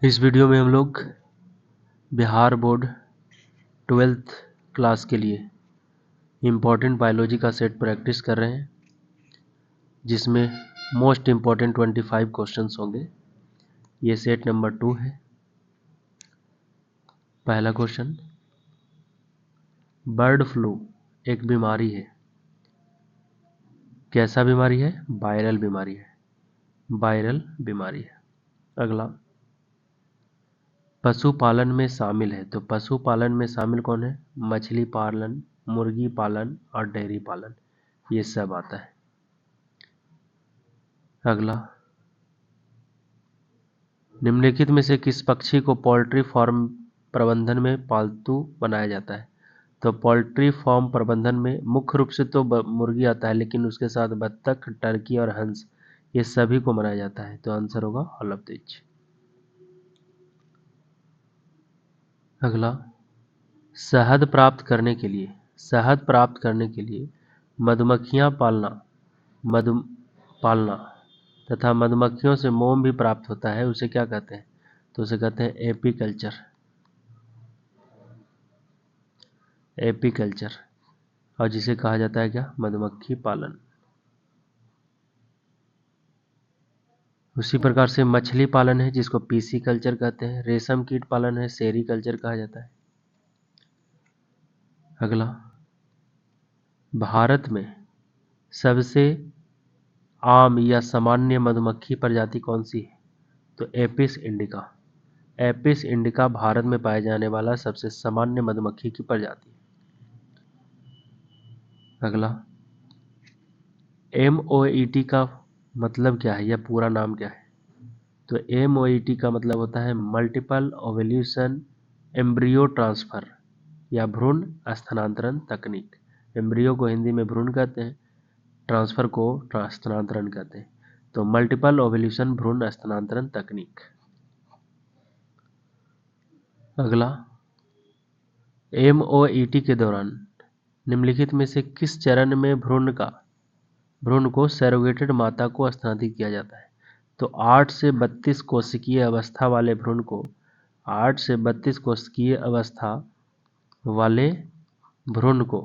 इस वीडियो में हम लोग बिहार बोर्ड 12th क्लास के लिए इम्पॉर्टेंट बायोलॉजी का सेट प्रैक्टिस कर रहे हैं, जिसमें मोस्ट इम्पॉर्टेंट 25 क्वेश्चंस होंगे। ये सेट नंबर 2 है। पहला क्वेश्चन, बर्ड फ्लू एक बीमारी है। कैसा बीमारी है? वायरल बीमारी है। वायरल बीमारी है। अगला, पशुपालन में शामिल है। तो पशुपालन में शामिल कौन है? मछली पालन, मुर्गी पालन और डेयरी पालन, ये सब आता है। अगला, निम्नलिखित में से किस पक्षी को पोल्ट्री फार्म प्रबंधन में पालतू बनाया जाता है? तो पोल्ट्री फार्म प्रबंधन में मुख्य रूप से तो मुर्गी आता है, लेकिन उसके साथ बत्तख, टर्की और हंस, ये सभी को बनाया जाता है। तो आंसर होगा ऑल ऑफ दिस। अगला, शहद प्राप्त करने के लिए मधुमक्खियां पालना तथा मधुमक्खियों से मोम भी प्राप्त होता है, उसे क्या कहते हैं? तो उसे कहते हैं एपीकल्चर, और जिसे कहा जाता है क्या? मधुमक्खी पालन। उसी प्रकार से मछली पालन है, जिसको पीसी कल्चर कहते हैं। रेशम कीट पालन है, सेरीकल्चर कहा जाता है। अगला, भारत में सबसे आम या सामान्य मधुमक्खी प्रजाति कौन सी है? तो Apis indica. Apis indica Bharat में पाए जाने वाला सबसे सामान्य मधुमक्खी की प्रजाति है। अगला, MOET का मतलब क्या है या पूरा नाम क्या है? तो MOET का मतलब होता है मल्टीपल ओवल्यूशन एम्ब्रियो ट्रांसफर या भ्रूण स्थानांतरण तकनीक। एम्ब्रियो को हिंदी में भ्रूण कहते हैं, ट्रांसफर को स्थानांतरण कहते हैं। तो मल्टीपल ओवल्यूशन भ्रूण स्थानांतरण तकनीक। अगला, MOET के दौरान निम्नलिखित में से किस चरण में भ्रूण को सैरोगेटेड माता को स्थानांतरित किया जाता है? तो 8 से 32 कोशिकीय अवस्था वाले भ्रूण को 8 से 32 कोशिकीय अवस्था वाले भ्रूण को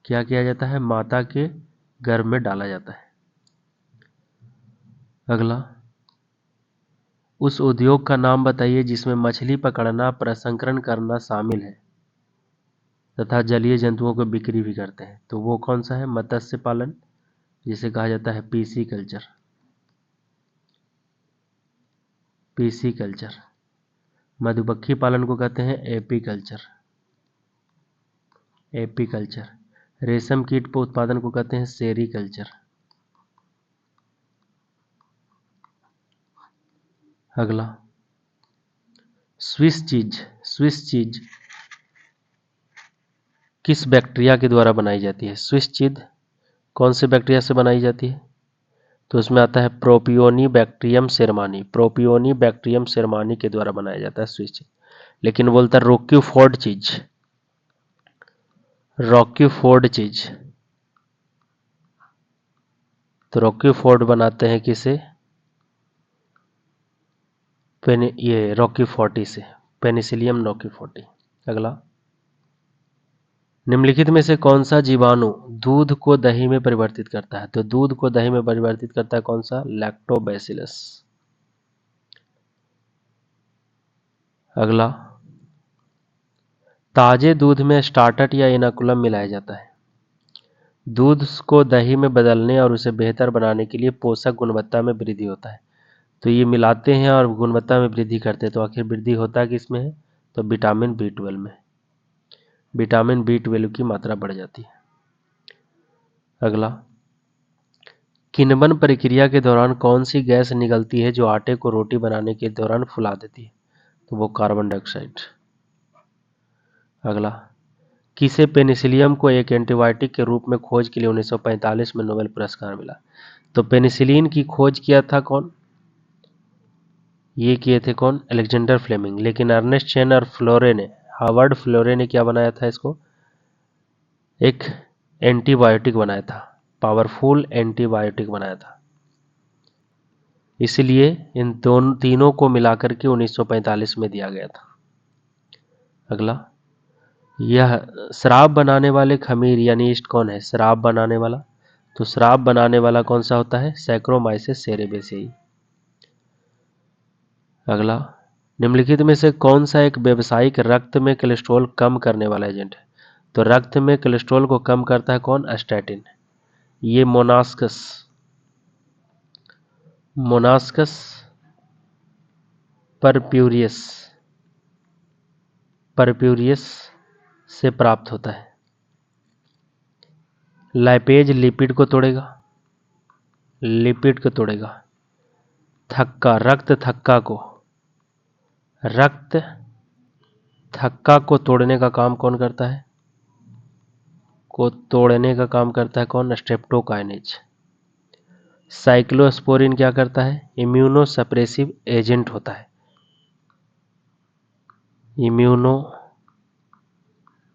क्या किया जाता है? माता के गर्भ में डाला जाता है। अगला, उस उद्योग का नाम बताइए जिसमें मछली पकड़ना, प्रसंस्करण करना शामिल है तथा जलीय जंतुओं को बिक्री भी करते हैं। तो वो कौन सा है? मत्स्य पालन, जिसे कहा जाता है पीसी कल्चर। मधुमक्खी पालन को कहते हैं एपीकल्चर। रेशम कीट उत्पादन को कहते हैं सेरीकल्चर। अगला, स्विस चीज किस बैक्टीरिया के द्वारा बनाई जाती है? स्विस चीज कौन से बैक्टीरिया से बनाई जाती है? तो उसमें आता है प्रोपियोनिबैक्टीरियम सेरमानी के द्वारा बनाया जाता है स्विस चीज। लेकिन बोलता है रॉक्यूफोर्ड चीज। तो रॉक्यूफोर्ड बनाते हैं किसे? ये रॉक्यूफोर्टी से, पेनिसिलियम रॉक्यूफोर्टी। अगला, निम्नलिखित में से कौन सा जीवाणु दूध को दही में परिवर्तित करता है? तो दूध को दही में परिवर्तित करता है कौन सा? लैक्टोबैसिलस। अगला, ताजे दूध में स्टार्टर या इनोकुलम मिलाया जाता है। दूध को दही में बदलने और उसे बेहतर बनाने के लिए पोषक गुणवत्ता में वृद्धि होता है। तो ये मिलाते हैं और गुणवत्ता में वृद्धि करते हैं। तो आखिर वृद्धि होता किसमें है? तो विटामिन B12 में। विटामिन B12 की मात्रा बढ़ जाती है। अगला, किण्वन प्रक्रिया के दौरान कौन सी गैस निकलती है जो आटे को रोटी बनाने के दौरान फुला देती है? तो वो कार्बन डाइऑक्साइड। अगला, किसे पेनिसिलियम को एक एंटीबायोटिक के रूप में खोज के लिए 1945 में नोबेल पुरस्कार मिला? तो पेनिसिलिन की खोज किया था कौन? ये किए थे कौन? Alexander Fleming. लेकिन अर्नेस्ट चेन और हावर्ड फ्लोरे ने क्या बनाया था? इसको एक एंटीबायोटिक बनाया था, पावरफुल एंटीबायोटिक बनाया था। इसलिए इन तीनों को मिलाकर के 1945 में दिया गया था। अगला, यह शराब बनाने वाले खमीर यानी ईस्ट कौन है? शराब बनाने वाला। तो शराब बनाने वाला कौन सा होता है? सैक्रोमाइसेस सेरेबेसियाई। अगला, निम्नलिखित में से कौन सा एक व्यावसायिक रक्त में कोलेस्ट्रॉल कम करने वाला एजेंट है? तो रक्त में कोलेस्ट्रॉल को कम करता है कौन? स्टैटिन। ये मोनास्कस परप्यूरियस से प्राप्त होता है। लाइपेज लिपिड को तोड़ेगा, रक्त थक्का को तोड़ने का काम कौन करता है? कौन? स्ट्रेप्टोकाइनेज। साइक्लोस्पोरिन क्या करता है? इम्यूनो सप्रेसिव एजेंट होता है। इम्यूनो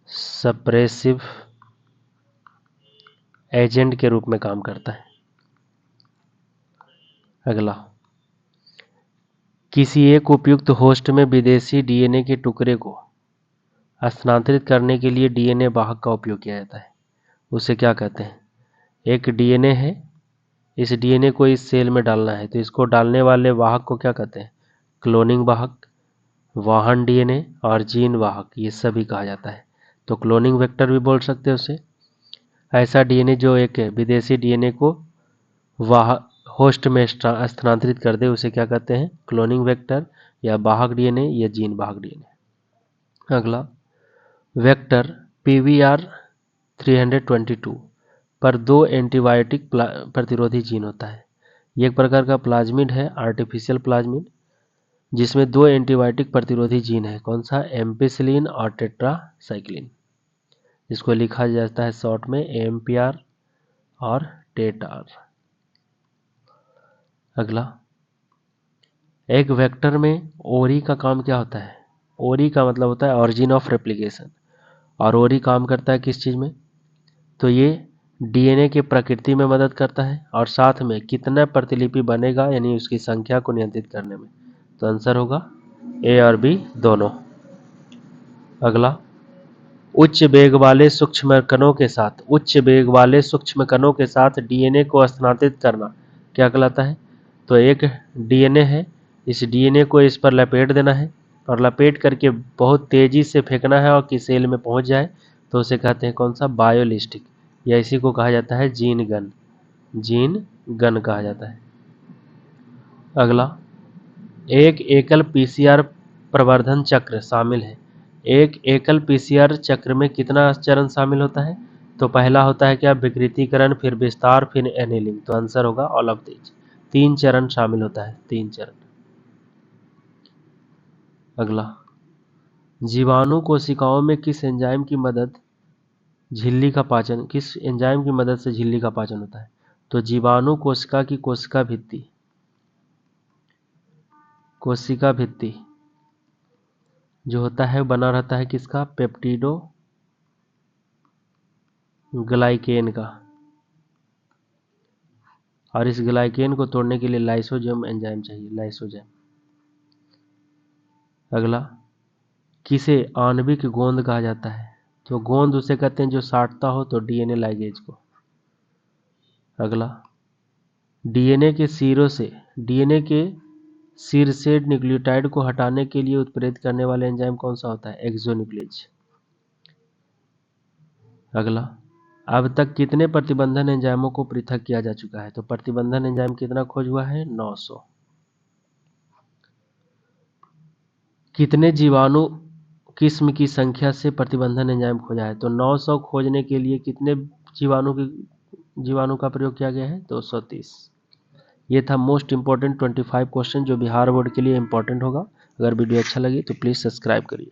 सप्रेसिव एजेंट के रूप में काम करता है। अगला, किसी एक उपयुक्त होस्ट में विदेशी डीएनए के टुकड़े को स्थानांतरित करने के लिए डीएनए वाहक का उपयोग किया जाता है। उसे क्या कहते हैं? एक डीएनए है, इस डीएनए को इस सेल में डालना है, तो इसको डालने वाले वाहक को क्या कहते हैं? क्लोनिंग वाहक, वाहन डीएनए और जीन वाहक, ये सभी कहा जाता है। तो क्लोनिंग वेक्टर भी बोल सकते हैं उसे। ऐसा डीएनए जो एक विदेशी डीएनए को होस्ट में स्थानांतरित कर दे, उसे क्या कहते हैं? क्लोनिंग वेक्टर या वाहक डीएनए या जीन वाहक डीएनए। अगला, वेक्टर PVR 322 पर 2 एंटीबायोटिक प्रतिरोधी जीन होता है। ये एक प्रकार का प्लाज्मिड है, आर्टिफिशियल प्लाज्मिड, जिसमें 2 एंटीबायोटिक प्रतिरोधी जीन है। कौन सा? एम्पिसिलिन और टेट्रासाइक्लिन। इसको लिखा जाता है शॉर्ट में AMPR और टेटार। अगला, एक वेक्टर में ओरी का काम क्या होता है? ओरी का मतलब होता है ऑरिजिन ऑफ रेप्लिकेशन, और ओरी काम करता है किस चीज़ में? तो ये डीएनए की प्रकृति में मदद करता है और साथ में कितना प्रतिलिपि बनेगा यानी उसकी संख्या को नियंत्रित करने में। तो आंसर होगा A और B दोनों। अगला, उच्च वेग वाले सूक्ष्म कणों के साथ डीएनए को स्थानांतरित करना क्या कहलाता है? तो एक डीएनए है, इस डीएनए को इस पर लपेट देना है और लपेट करके बहुत तेजी से फेंकना है और किसी सेल में पहुंच जाए, तो उसे कहते हैं कौन सा? बायोलिस्टिक, या इसी को कहा जाता है जीन गन कहा जाता है। अगला, एक एकल पीसीआर प्रवर्धन चक्र शामिल है। एक एकल पीसीआर चक्र में कितना चरण शामिल होता है? तो पहला होता है क्या? विकृतीकरण, फिर विस्तार, फिर एनीलिंग। तो आंसर होगा ऑल ऑफ दीज। 3 चरण शामिल होता है, 3 चरण। अगला, जीवाणु कोशिकाओं में किस एंजाइम की मदद से झिल्ली का पाचन होता है? तो जीवाणु कोशिका की कोशिका भित्ति जो होता है बना रहता है किसका? पेप्टिडो ग्लाइकेन का, और इस ग्लाइकेन को तोड़ने के लिए लाइसोजाइम एंजाइम चाहिए, लाइसोजाइम। अगला, किसे आणविक गोंद कहा जाता है? तो गोंद उसे कहते हैं जो साटता हो, तो डीएनए लाइगेज को। अगला, डीएनए के सिर से न्यूक्लियोटाइड को हटाने के लिए उत्प्रेरित करने वाले एंजाइम कौन सा होता है? एक्सोन्यूक्लियेज। अगला, अब तक कितने प्रतिबंधन एंजाइमों को पृथक किया जा चुका है? तो प्रतिबंधन एंजाइम कितना खोज हुआ है? 900। कितने जीवाणु किस्म की संख्या से प्रतिबंधन एंजाइम खोजा है? तो 900 खोजने के लिए कितने जीवाणु का प्रयोग किया गया है? 230। ये था मोस्ट इम्पॉर्टेंट 25 क्वेश्चन जो बिहार बोर्ड के लिए इम्पॉर्टेंट होगा। अगर वीडियो अच्छा लगी तो प्लीज़ सब्सक्राइब करिए।